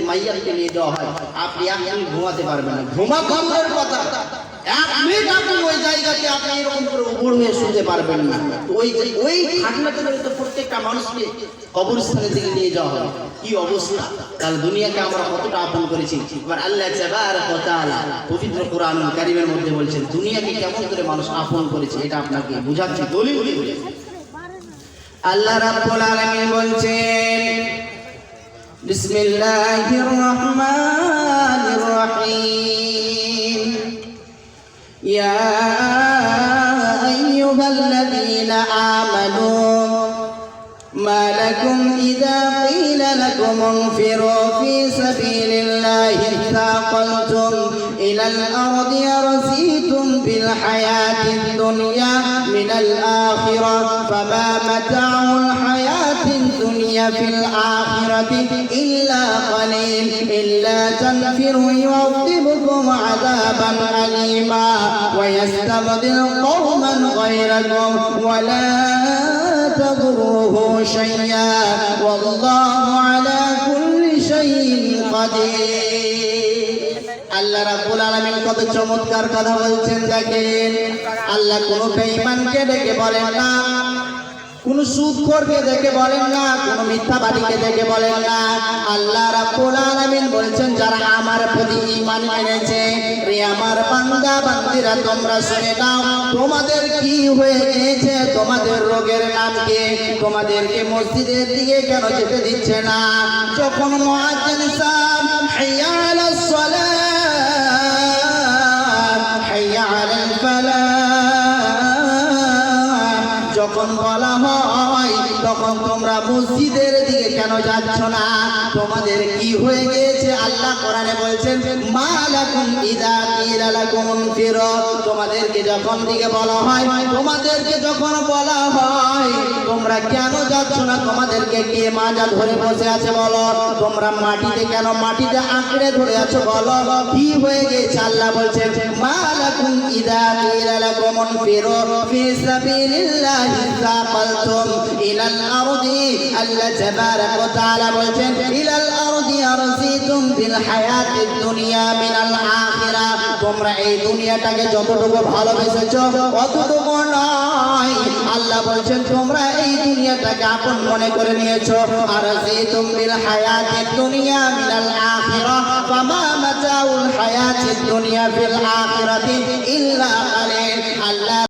মাইয়াকে নিয়ে যাওয়া হয়, আপনি একদিন ঘুমাতে পারবেন না। ঘুমানোর কথা, এক মিনিট আপনি ওই জায়গাতে আপনি এরকম করে উপর হয়ে শুতে পারবেন না। ওই ঘটনাটা তো প্রত্যেকটা মানুষকে কবরস্থানের দিকে নিয়ে যাওয়া হয়। কি অবস্থা! তাহলে দুনিয়াকে আমরা কতটা আপন করেছি। এবার আল্লাহ তাবারক ওয়া তাআলা পবিত্র কোরআনুল কারীমের মধ্যে বলছেন দুনিয়াকে কেমন করে মানুষ আপন করেছে, এটা আপনাকে বুঝাচ্ছি দলিল দিয়ে। আল্লাহ রাব্বুল আলামিন বলছেন বিসমিল্লাহির রহমানির রহিম, ইয়া আইয়ুহাল্লাযীনা আমানু মা লাকুম ইযা ক্বিলা লাকুম ইনফিরু ফী সাবীলিল্লাহি ইসতাকালতুম ইলাল আরদি আরসিতুম বিল হায়াতিদ দুনিয়া মিনাল আখিরাহ ফামা মাতাউল হায়াতিদ দুনিয়া ফিল আখিরাতি ইল্লা কালিল ইল্লা তানফিরু ইউআযিবকুম আযাবান আলীমা ওয়া ইয়াস্তাবদিল কওমান গায়রাকুম ওয়া লা তাদুরুহু শাইয়্যা ওয়াল্লাহু আলা কুল্লি শাইইন কাদির। আল্লাহ রাব্বুল আলামিন কত চমৎকার কথা বলছেন দেখেন। আল্লাহ কোন বেঈমানকে ডেকে বলেন না, কোন সুদখোরকে দেখে বলেন না, কোন মিথ্যাবাদীকে দেখে বলেন না। আল্লাহ রাব্বুল আলামিন বলছেন যারা আমার প্রতি ঈমান এনেছে, রে আমার বান্দা বান্দীরা তোমরা শুনে নাও, তোমাদের কি হয়ে গেছে, তোমাদের রোগের নাম কি? তোমাদেরকে মসজিদের দিকে কেন যেতে দিচ্ছে না? যখন মুয়াজ্জিন সাহেব হাইয়া আলাস সালাত হাইয়া আলাল ফালাহ যখন বলা হয় তখন তোমরা মসজিদের দিকে কেন যাচ্ছ না? তোমাদের কি হয়ে গেছে? আল্লাহ কোরআনে বলছেন মা লাকুম ইযা কিলা লাকুম ইনফিরু, তোমাদেরকে যখন দিকে বলা হয়, তোমাদেরকে যখন বলা হয় তোমরা কেন যাচ্ছ না? তোমাদেরকে কে মাজা ধরে বসে আছে বলো? তোমরা মাটিতে কেন মাটিতে আঁকড়ে ধরে আছো বলো? কি হয়ে গেছে? আল্লাহ বলছেন মা লাকুম ইযা কিলা লাকুম ইনফিরু ফী সাবিলিল্লাহি ইসতাকালতুম ইলাল আরদি, আল্লাহ তাবারক ওয়া তাআলা বলছেন ইলাল আরদি আরসিতুম বিল হায়াতিদ দুনিয়া মিনাল আখিরাহ, তোমরা এই দুনিয়াটাকে যতটুকু ভালোবেসেছো অতটুকু নয়। আল্লাহ বলছেন তোমরা এই দুনিয়াটাকে আপন মনে করে নিয়েছো। আরসিতুম বিল হায়াতিদ দুনিয়া মিনাল আখিরাহ ফামা মাতাউল হায়াতিদ দুনিয়া ফিল আখিরাতি ইল্লা কালিল। আল্লাহ